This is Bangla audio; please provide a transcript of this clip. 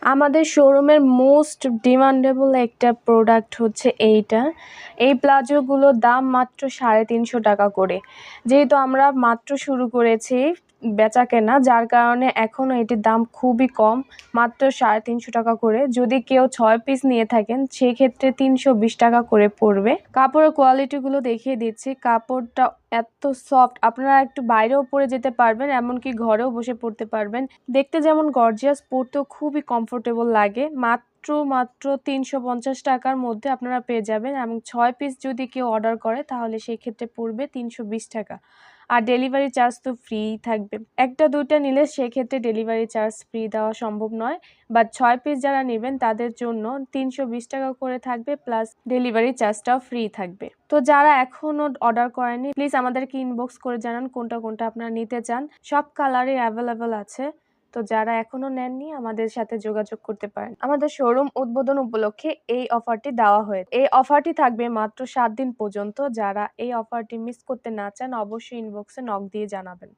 আমাদের শোরুমের মোস্ট ডিমান্ডেবল একটা প্রোডাক্ট হচ্ছে এইটা। এই প্লাজোগুলোর দাম মাত্র 350 টাকা করে। যেহেতু আমরা মাত্র শুরু করেছি বেচাকেনা, যার কারণে এখনও এটির দাম খুবই কম, মাত্র 350 টাকা করে। যদি কেউ 6 পিস নিয়ে থাকেন সেক্ষেত্রে 320 টাকা করে পড়বে। কাপড়ের কোয়ালিটিগুলো দেখিয়ে দিচ্ছি। কাপড়টা এত সফট, আপনারা একটু বাইরেও পরে যেতে পারবেন, এমনকি ঘরেও বসে পড়তে পারবেন। দেখতে যেমন গর্জিয়াস, পরতেও খুবই কমফোর্টেবল লাগে। মাত্র 350 টাকার মধ্যে আপনারা পেয়ে যাবেন, এবং 6 পিস যদি কেউ অর্ডার করে তাহলে সেই ক্ষেত্রে পড়বে 320 টাকা। আর ডেলিভারি চার্জ তো ফ্রি থাকবে। একটা দুইটা নিলে সেক্ষেত্রে ডেলিভারি চার্জ ফ্রি দেওয়া সম্ভব নয়, বাট 6 পিস যারা নেবেন তাদের জন্য 320 টাকা করে থাকবে, প্লাস ডেলিভারি চার্জটাও ফ্রি থাকবে। তো যারা এখনও অর্ডার করেনি প্লিজ আমাদেরকে ইনবক্স করে জানান কোনটা কোনটা আপনারা নিতে চান। সব কালারই অ্যাভেলেবল আছে। তো যারা এখনো নেননি আমাদের সাথে যোগাযোগ করতে পারেন। আমাদের শোরুম উদ্বোধন উপলক্ষে এই অফারটি দেওয়া হয়েছে। এই অফারটি থাকবে মাত্র 7 দিন পর্যন্ত। যারা এই অফারটি মিস করতে না চান অবশ্যই ইনবক্সে নক দিয়ে জানাবেন।